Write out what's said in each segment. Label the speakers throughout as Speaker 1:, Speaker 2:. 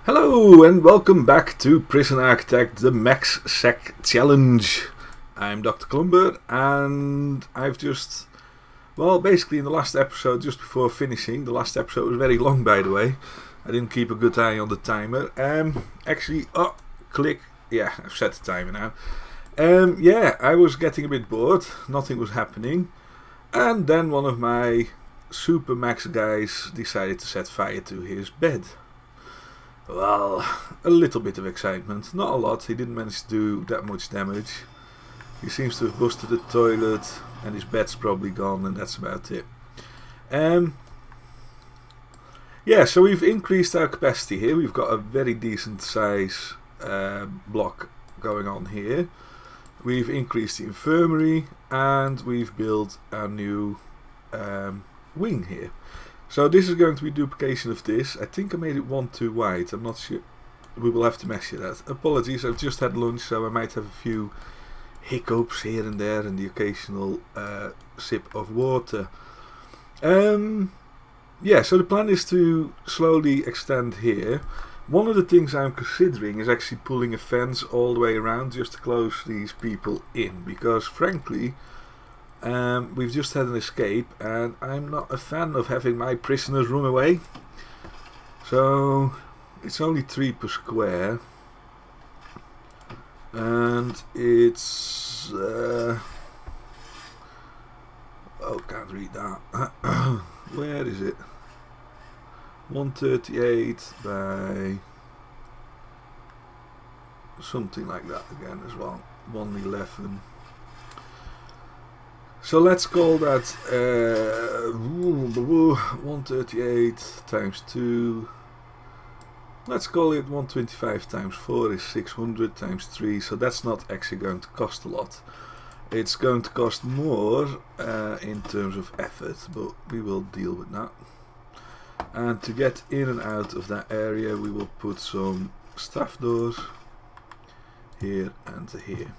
Speaker 1: Hello and welcome back to Prison Architect, the MaxSec Challenge. I'm Dr. Klumber and I've basically in the last episode, just before finishing, the last episode was very long by the way, I didn't keep a good eye on the timer. Click, yeah, I've set the timer now. I was getting a bit bored, nothing was happening, and then one of my super max guys decided to set fire to his bed. Well, a little bit of excitement, not a lot. He didn't manage to do that much damage. He seems to have busted the toilet and his bed's probably gone, and that's about it. So we've increased our capacity here. We've got a very decent size block going on here. We've increased the infirmary and we've built our new wing here. So this is going to be duplication of this. I think I made it 1 too wide. I'm not sure. We will have to measure that. Apologies, I've just had lunch, so I might have a few hiccups here and there and the occasional sip of water. So the plan is to slowly extend here. One of the things I'm considering is actually pulling a fence all the way around just to close these people in, because frankly we've just had an escape and I'm not a fan of having my prisoners run away. So it's only 3 per square and it's can't read that. Where is it? 138 by something like that again as well. 111. So let's call that 138 times 2. Let's call it 125 times 4 is 600 times 3. So that's not actually going to cost a lot. It's going to cost more in terms of effort, but we will deal with that. And to get in and out of that area, we will put some staff doors here and here.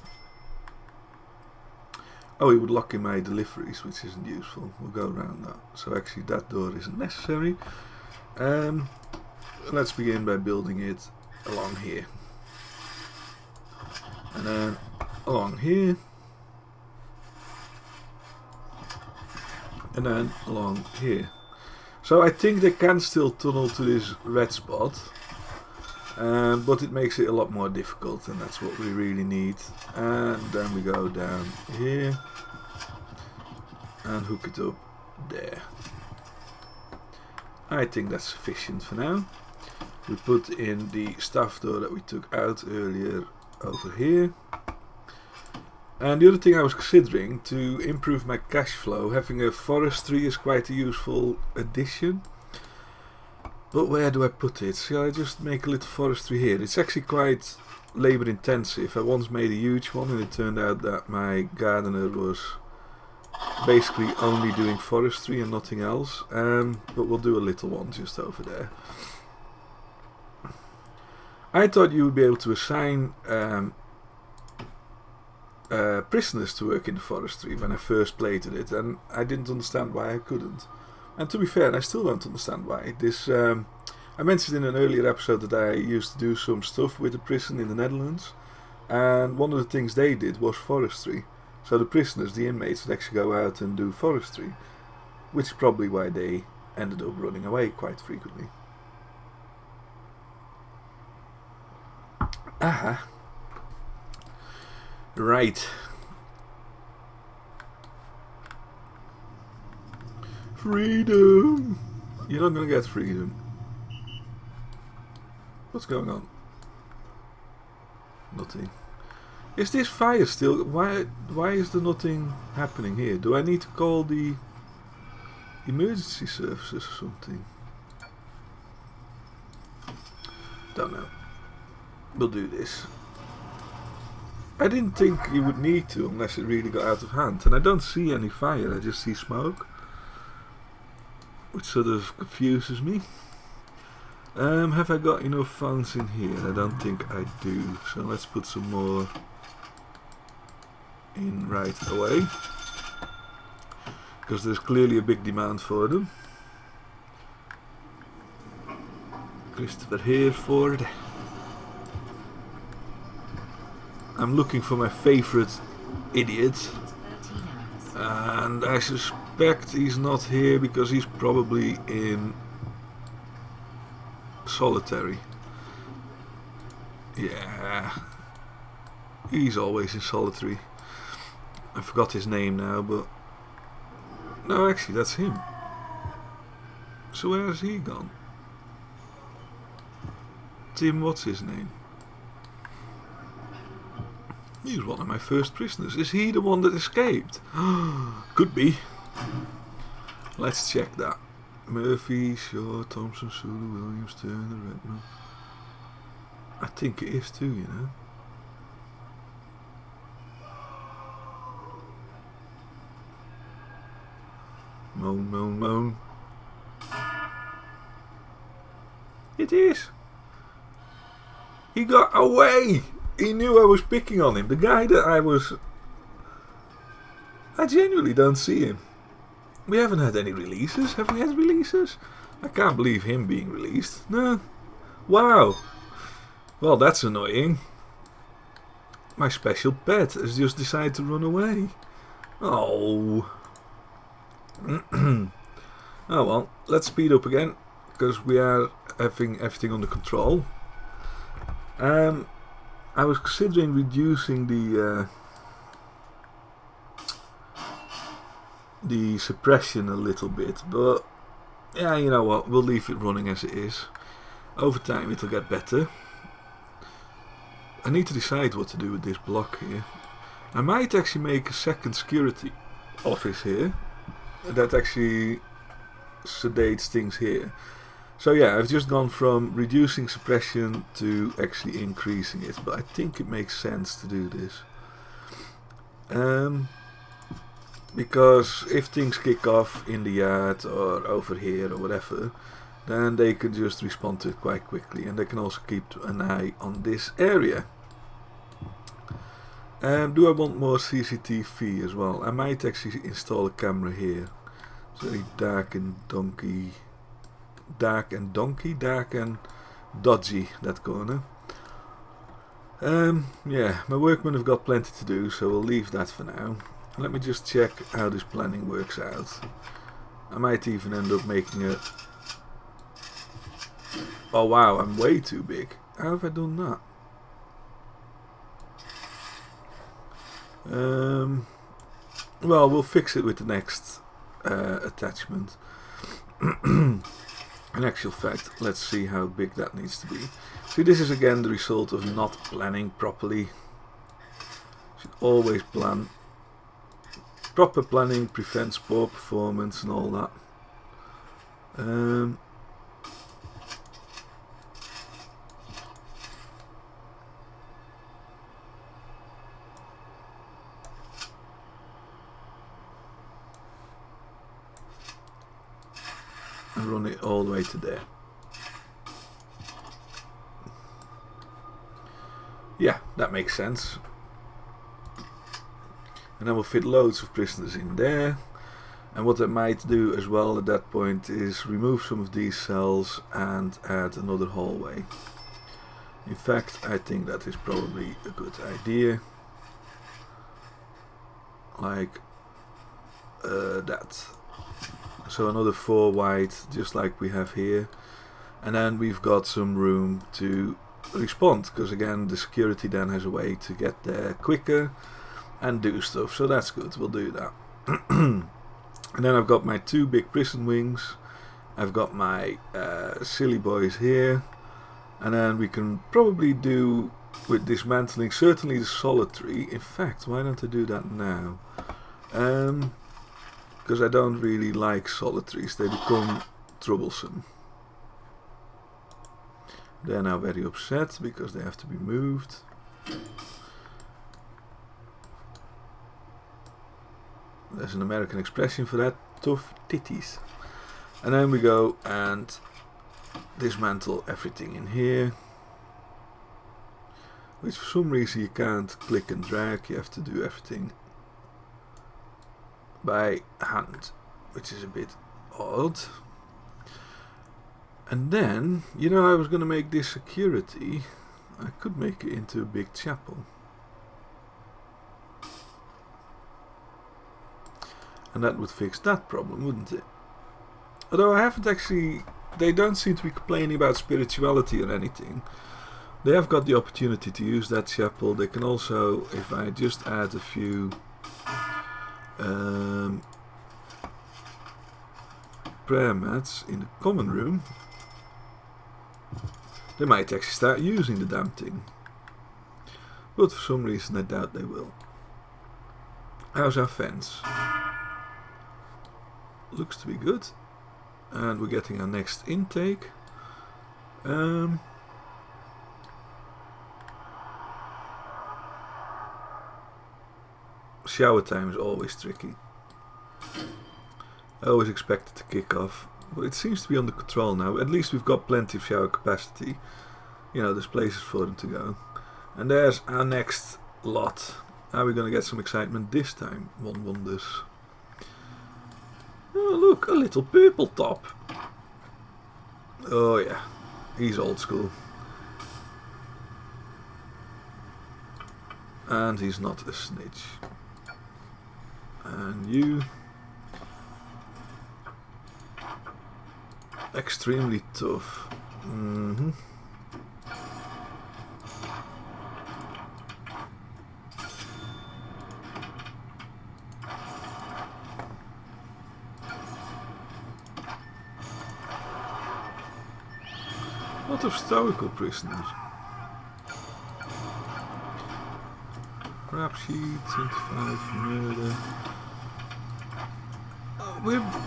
Speaker 1: Oh, it would lock in my deliveries, which isn't useful. We'll go around that. So actually that door isn't necessary. Let's begin by building it along here. And then along here. And then along here. So I think they can still tunnel to this red spot. But it makes it a lot more difficult, and that's what we really need. And then we go down here and hook it up there. I think that's sufficient for now. We put in the staff door that we took out earlier over here. And the other thing I was considering, to improve my cash flow, having a forestry is quite a useful addition. But where do I put it? Shall I just make a little forestry here? It's actually quite labor intensive. I once made a huge one and it turned out that my gardener was basically only doing forestry and nothing else. But we'll do a little one just over there. I thought you would be able to assign prisoners to work in the forestry when I first played it, and I didn't understand why I couldn't. And to be fair, I still don't understand why. I mentioned in an earlier episode that I used to do some stuff with a prison in the Netherlands, and one of the things they did was forestry. So the prisoners, the inmates, would actually go out and do forestry, which is probably why they ended up running away quite frequently. Aha. Right. Freedom! You're not gonna get freedom. What's going on? Nothing. Is this fire still... Why is there nothing happening here? Do I need to call the emergency services or something? Don't know. We'll do this. I didn't think you would need to unless it really got out of hand. And I don't see any fire, I just see smoke. Which sort of confuses me. Have I got enough phones in here? I don't think I do. So let's put some more in right away. Because there's clearly a big demand for them. Christopher Hereford. I'm looking for my favourite idiot, and I suspect he's not here because he's probably in solitary. Yeah, he's always in solitary. I forgot his name now, but no, actually that's him. So where has he gone? Tim, what's his name? He was one of my first prisoners. Is he the one that escaped? Could be. Let's check that. Murphy, Shaw, Thompson, Sulu, Williams, Turner, Redmond. I think it is too, you know. Moan, moan, moan. It is. He got away. He knew I was picking on him. The guy that I genuinely don't see him. We haven't had any releases. Have we had releases? I can't believe him being released. No. Wow. Well, that's annoying. My special pet has just decided to run away. Oh. Oh well, let's speed up again, because we are having everything under control. I was considering reducing the suppression a little bit, but yeah, you know what, we'll leave it running as it is. Over time it'll get better. I need to decide what to do with this block here. I might actually make a second security office here that actually sedates things here. So yeah, I've just gone from reducing suppression to actually increasing it, but I think it makes sense to do this. Because if things kick off in the yard or over here or whatever, then they can just respond to it quite quickly, and they can also keep an eye on this area. Do I want more CCTV as well? I might actually install a camera here. It's very dark and dodgy, that corner. Yeah, my workmen have got plenty to do, so we'll leave that for now. Let me just check how this planning works out. I might even end up making it... Oh wow, I'm way too big. How have I done that? Well, we'll fix it with the next attachment. In actual fact, let's see how big that needs to be. See, this is again the result of not planning properly. Should always plan. Proper planning prevents poor performance and all that. And run it all the way to there. Yeah, that makes sense. And then we'll fit loads of prisoners in there. And what I might do as well at that point is remove some of these cells and add another hallway. In fact, I think that is probably a good idea. Like that. So another 4 wide, just like we have here. And then we've got some room to respond, because again the security then has a way to get there quicker and do stuff, so that's good, we'll do that. And then I've got my 2 big prison wings, I've got my silly boys here, and then we can probably do with dismantling certainly the solitary. In fact, why don't I do that now? Because I don't really like solitaries, they become troublesome. They're now very upset because they have to be moved. There's an American expression for that, tough titties. And then we go and dismantle everything in here. Which for some reason you can't click and drag, you have to do everything by hand, which is a bit odd. And then, you know, I was going to make this security. I could make it into a big chapel. And that would fix that problem, wouldn't it? Although I haven't actually... They don't seem to be complaining about spirituality or anything. They have got the opportunity to use that chapel. They can also, if I just add a few... prayer mats in the common room, they might actually start using the damn thing. But for some reason I doubt they will. How's our fence? Looks to be good. And we're getting our next intake. Shower time is always tricky. I always expect it to kick off. But it seems to be under control now. At least we've got plenty of shower capacity. You know, there's places for them to go. And there's our next lot. Are we going to get some excitement this time? One wonders. Oh look, a little purple top. Oh yeah, he's old school. And he's not a snitch. And you... extremely tough. A lot of stoical prisoners. Rap sheet, 25 murder.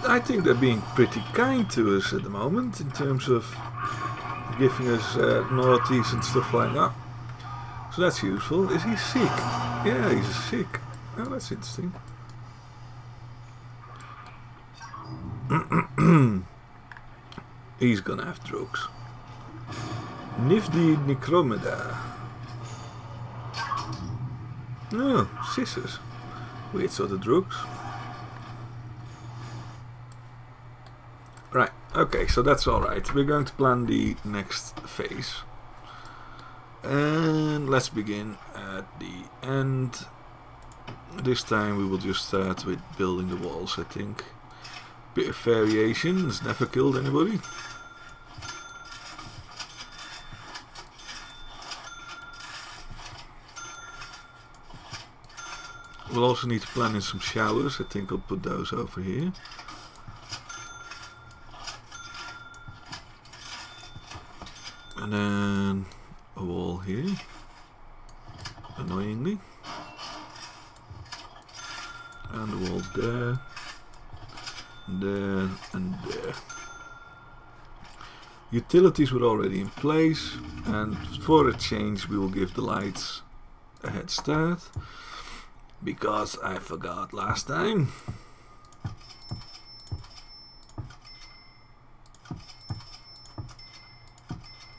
Speaker 1: I think they're being pretty kind to us at the moment in terms of giving us naughties and stuff like that. So that's useful. Is he sick? Yeah, he's sick. Oh, that's interesting. He's gonna have drugs. Nifty Necromeda. Oh, scissors. Weird sort of drugs. Right, okay, so that's alright. We're going to plan the next phase. And let's begin at the end. This time we will just start with building the walls, I think. Bit of variation has never killed anybody. We'll also need to plan in some showers. I think I'll put those over here. And then a wall here, annoyingly. And a wall there, there and there. Utilities were already in place, and for a change we will give the lights a head start. Because I forgot last time.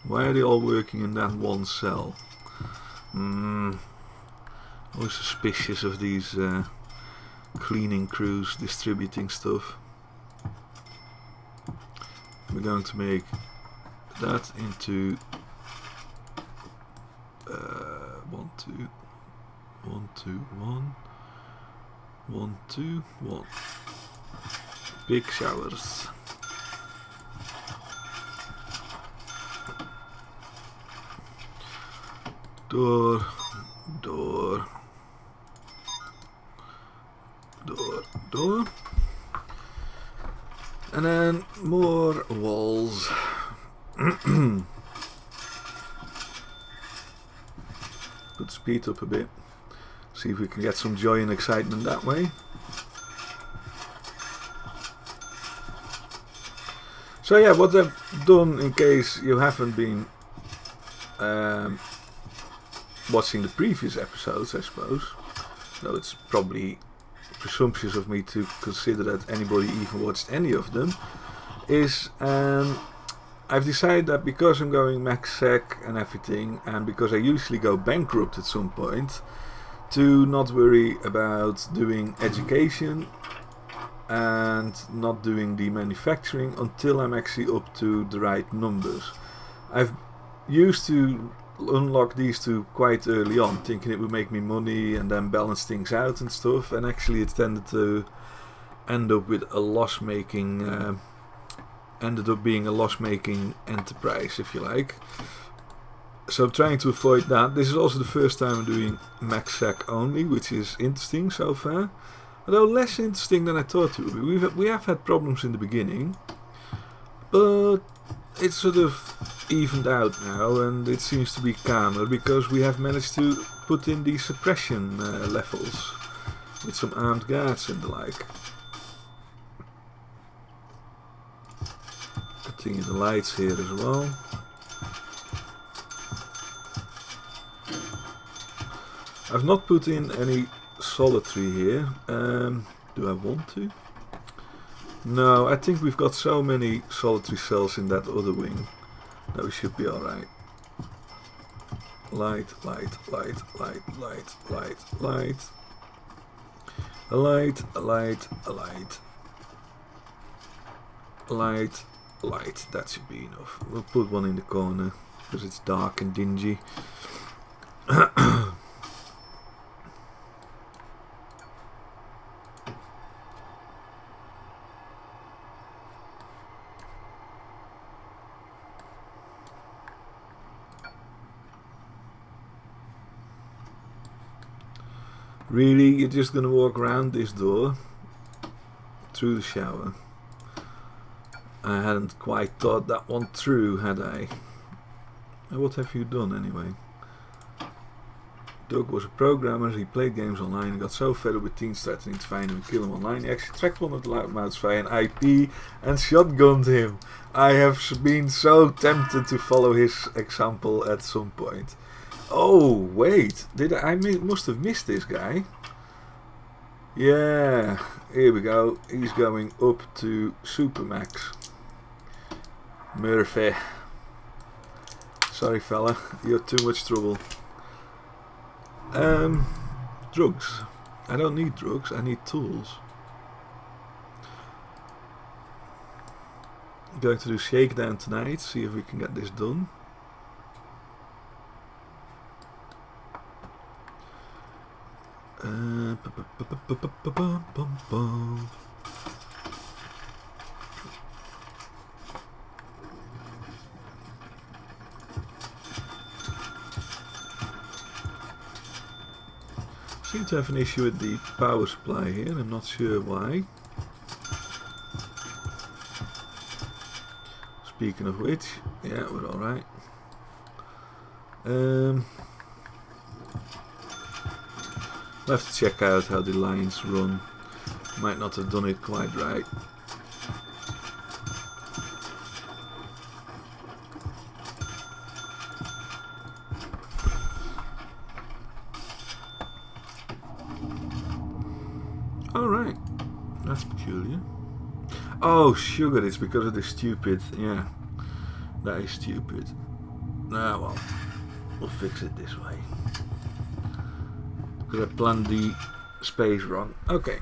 Speaker 1: Why are they all working in that one cell? Always suspicious of these cleaning crews distributing stuff. We're going to make that into 1, 2, 1, 2, 1, 1, 2, 1. Big showers. Door, door, door, door. And then more walls. Put speed up a bit. See if we can get some joy and excitement that way. So yeah, what I've done, in case you haven't been watching the previous episodes, I suppose, though it's probably presumptuous of me to consider that anybody even watched any of them, is I've decided that because I'm going MaxSec and everything, and because I usually go bankrupt at some point, to not worry about doing education and not doing the manufacturing until I'm actually up to the right numbers. I've used to unlock these two quite early on, thinking it would make me money and then balance things out and stuff, and actually it tended to end up with a loss-making ended up being a loss-making enterprise, if you like. So I'm trying to avoid that. This is also the first time I'm doing MaxSec only, which is interesting so far, although less interesting than I thought it would be. We have had problems in the beginning, but it's sort of evened out now, and it seems to be calmer because we have managed to put in the suppression levels with some armed guards and the like. Continue the lights here as well. I've not put in any solitary here. Do I want to? No, I think we've got so many solitary cells in that other wing that we should be alright. Light, light, light, light, light, light, light. A light, a light, a light. Light, light. That should be enough. We'll put one in the corner because it's dark and dingy. Really, you're just going to walk around this door through the shower? I hadn't quite thought that one through, had I? What have you done anyway? Doug was a programmer, he played games online and got so fed up with teens threatening to find him and kill him online. He actually tracked one of the loudmouths via an IP and shotgunned him. I have been so tempted to follow his example at some point. Oh, wait, I must have missed this guy. Yeah, here we go. He's going up to Supermax. Murphy. Sorry fella, you're too much trouble. Drugs. I don't need drugs, I need tools. I'm going to do shakedown tonight, see if we can get this done. Seem to have an issue with the power supply here, I'm not sure why. Speaking of which, yeah, we're alright. We'll have to check out how the lines run. Might not have done it quite right. Alright, that's peculiar. Oh, sugar, it's because of the stupid, yeah, that is stupid. Ah, well, we'll fix it this way. Because I planned the space wrong. Okay.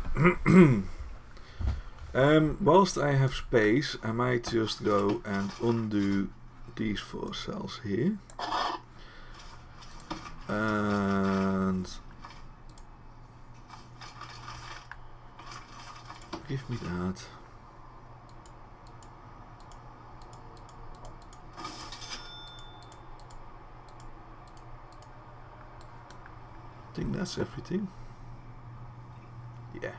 Speaker 1: Whilst I have space, I might just go and undo these 4 cells here. And give me that. I think that's everything. Yeah.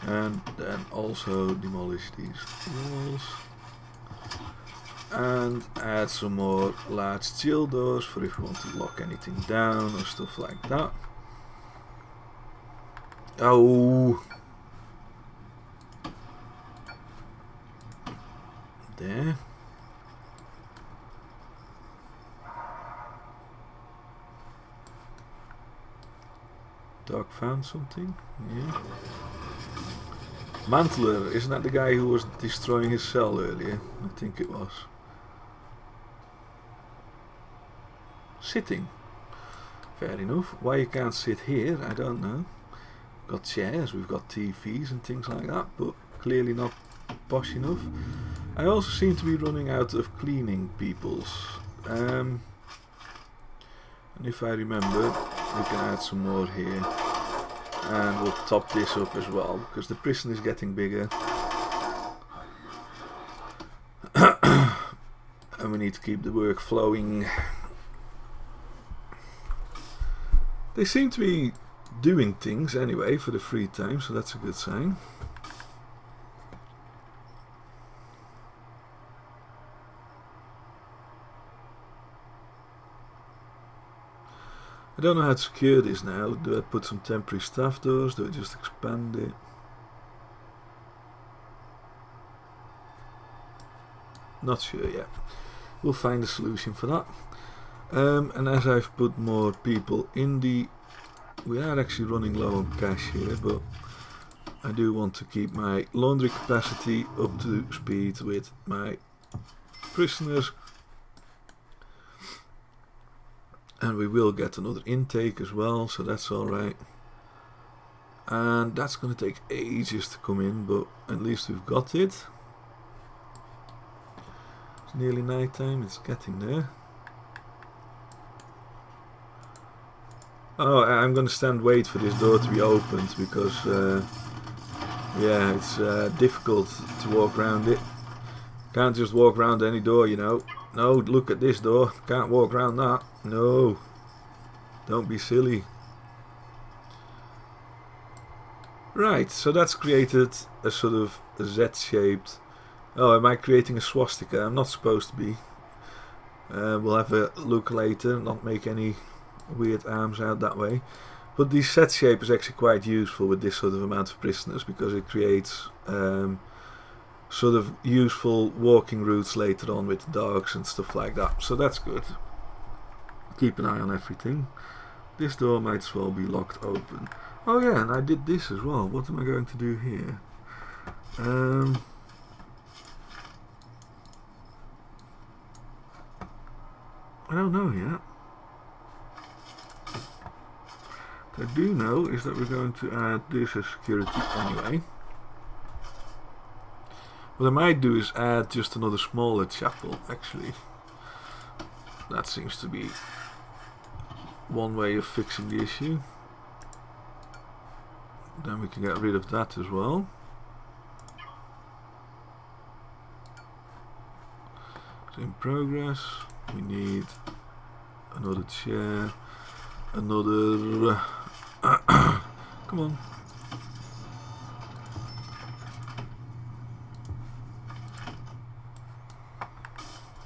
Speaker 1: And then also demolish these walls. And add some more large chill doors for if you want to lock anything down or stuff like that. Oh! There. Doc found something? Yeah. Mantler, isn't that the guy who was destroying his cell earlier? I think it was. Sitting. Fair enough. Why you can't sit here, I don't know. got chairs, we've got TVs and things like that, but clearly not posh enough. I also seem to be running out of cleaning peoples. And if I remember, we can add some more here. And we'll top this up as well, because the prison is getting bigger. And we need to keep the work flowing. They seem to be doing things anyway for the free time, so that's a good sign. I don't know how to secure this now. Do I put some temporary staff doors? Do I just expand it? Not sure yet. We'll find a solution for that. And as I've put more people in the... We are actually running low on cash here, but I do want to keep my laundry capacity up to speed with my prisoners. And we will get another intake as well, so that's alright. And that's going to take ages to come in, but at least we've got it. It's nearly night time, it's getting there. Oh, I'm going to wait for this door to be opened, because yeah, it's difficult to walk around it. Can't just walk around any door, you know. No, look at this door. Can't walk around that. No. Don't be silly. Right, so that's created a sort of a Z-shaped... Oh, am I creating a swastika? I'm not supposed to be. We'll have a look later, not make any weird arms out that way. But the Z shape is actually quite useful with this sort of amount of prisoners, because it creates... sort of useful walking routes later on with dogs and stuff like that, so that's good. Keep an eye on everything. This door might as well be locked open. Oh yeah, and I did this as well. What am I going to do here? I don't know yet. What I do know is that we're going to add this as security anyway. What I might do is add just another smaller chapel, actually. That seems to be one way of fixing the issue. Then we can get rid of that as well. It's in progress. We need another chair, another... Come on.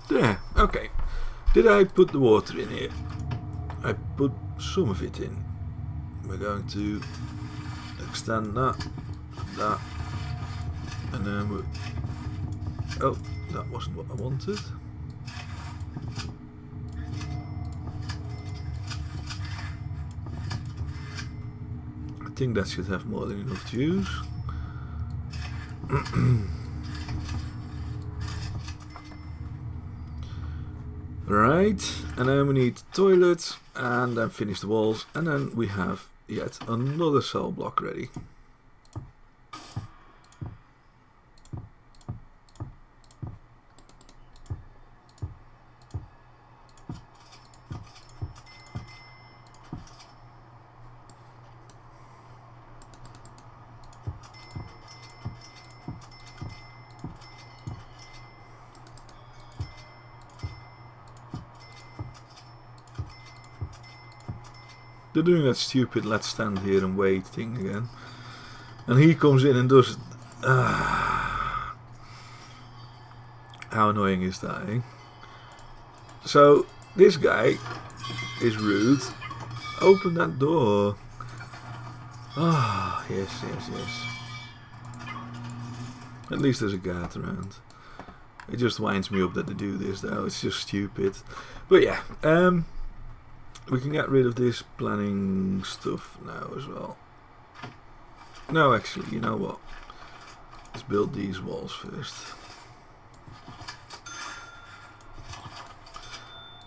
Speaker 1: There, okay. Did I put the water in here? I put some of it in. We're going to extend that, and then we... Oh, that wasn't what I wanted. I think that should have more than enough to use. Right, and then we need toilets, and then finish the walls, and then we have yet another cell block ready. They're doing that stupid let's stand here and wait thing again. And he comes in and does... How annoying is that, eh? So, this guy is rude. Open that door. Ah, yes. At least there's a guard around. It just winds me up that they do this though. It's just stupid. But yeah, we can get rid of this planning stuff now as well. No, actually, you know what? Let's build these walls first.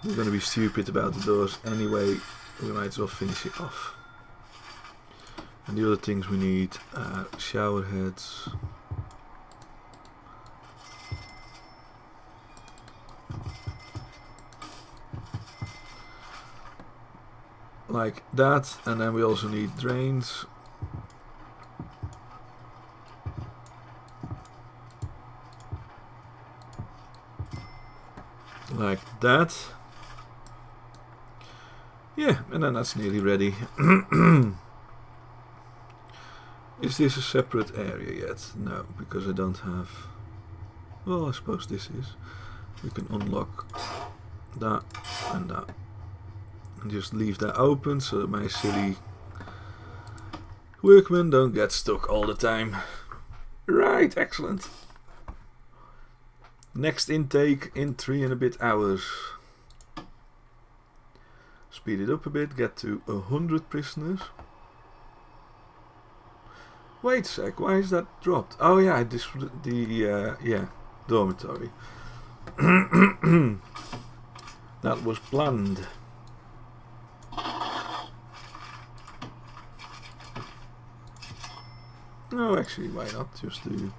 Speaker 1: We're going to be stupid about the doors anyway. We might as well finish it off. And the other things we need are shower heads. Like that, and then we also need drains. Like that. Yeah, and then that's nearly ready. Is this a separate area yet? No, because I don't have... Well, I suppose this is. We can unlock that and that. And just leave that open so that my silly workmen don't get stuck all the time. Right, excellent. Next intake in 3 and a bit hours. Speed it up a bit, get to 100 prisoners. Wait a sec, why is that dropped? Oh yeah, this yeah, dormitory. That was planned. No, actually, why not? Just do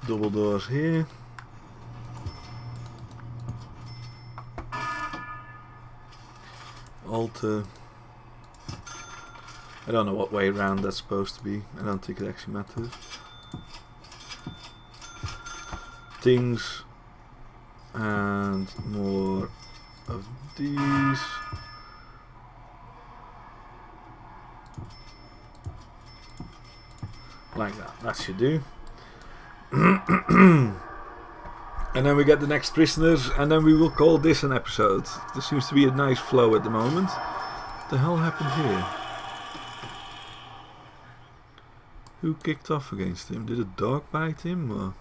Speaker 1: double doors here. Alter. I don't know what way around that's supposed to be. I don't think it actually matters. Things and more of these. Like that. That should do. And then we get the next prisoners, and then we will call this an episode. There seems to be a nice flow at the moment. What the hell happened here? Who kicked off against him? Did a dog bite him? Or?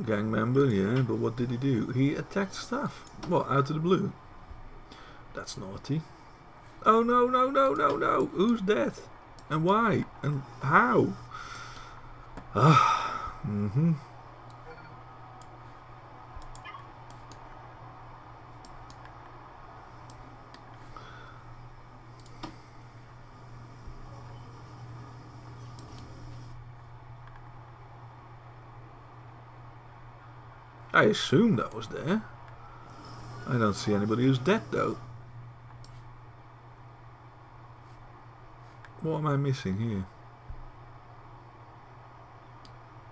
Speaker 1: Gang member, yeah, but what did he do? He attacked staff. What, out of the blue? That's naughty. Oh no, no, no, no, no! Who's dead? And why? And how? Ah. I assume that was there. I don't see anybody who's dead though. What am I missing here?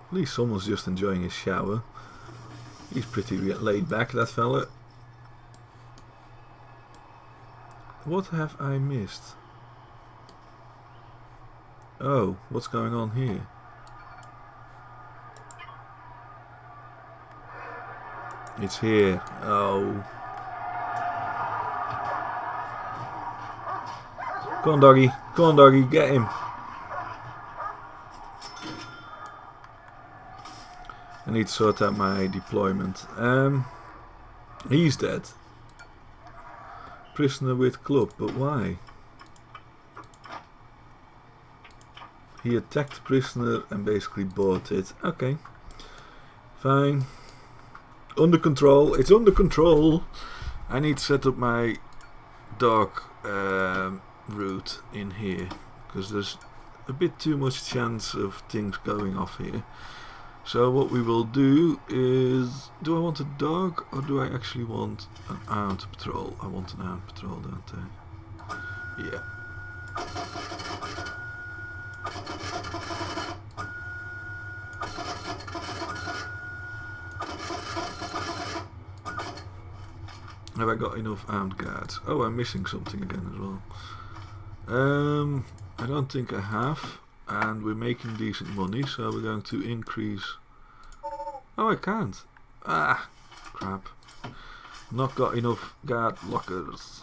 Speaker 1: At least someone's just enjoying his shower. He's pretty laid back, that fella. What have I missed? Oh, what's going on here? It's here. Oh. Go on, doggy. Go on, doggy. Get him. I need to sort out my deployment. He's dead. Prisoner with club, but why? He attacked prisoner and basically bought it. Okay. Fine. Under control. It's under control. I need to set up my dog route in here, because there's a bit too much chance of things going off here. So what we will do is, do I want a dog or do I actually want an armed patrol? I want an armed patrol, don't I? Yeah. Have I got enough armed guards? Oh, I'm missing something again as well. I don't think I have. And we're making decent money, so we're going to increase... Oh, I can't. Ah, crap. Not got enough guard lockers.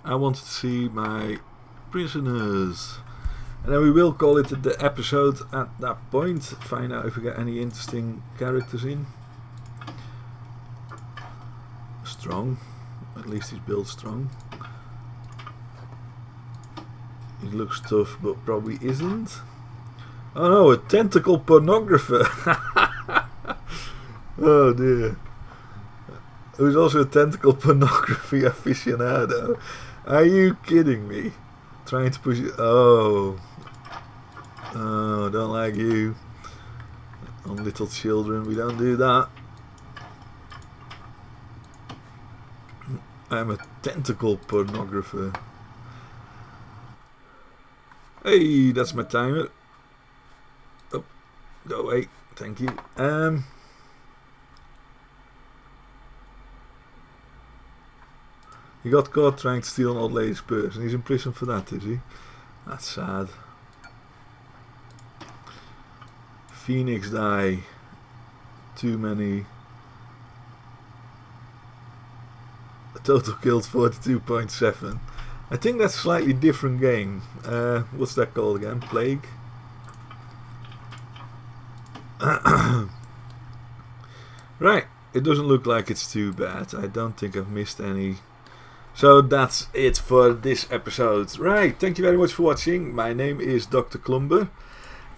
Speaker 1: I wanted to see my prisoners. And then we will call it the episode at that point. Find out if we get any interesting characters in. Strong. At least he's built strong. He looks tough, but probably isn't. Oh no, a tentacle pornographer. Oh dear. Who's also a tentacle pornography aficionado. Are you kidding me? Trying to push it. Oh. Oh, don't like you. On little children, we don't do that. I'm a tentacle pornographer. Hey, that's my timer. Oh, go away. Thank you. He got caught trying to steal an old lady's purse, and he's in prison for that, is he? That's sad. Phoenix die. Too many. A total killed 42.7. I think that's a slightly different game. What's that called again? Plague? Right. It doesn't look like it's too bad. I don't think I've missed any. So that's it for this episode. Right. Thank you very much for watching. My name is Dr. Klumber.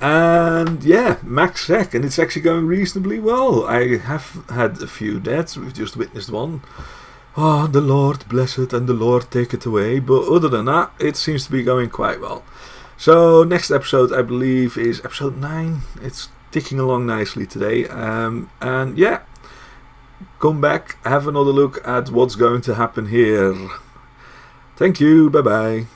Speaker 1: And yeah, MaxSec, and it's actually going reasonably well. I have had a few deaths. We've just witnessed one. Oh, the Lord bless it and the Lord take it away. But other than that, it seems to be going quite well. So next episode, I believe, is episode 9. It's ticking along nicely today. And yeah, come back, have another look at what's going to happen here. Thank you. Bye bye.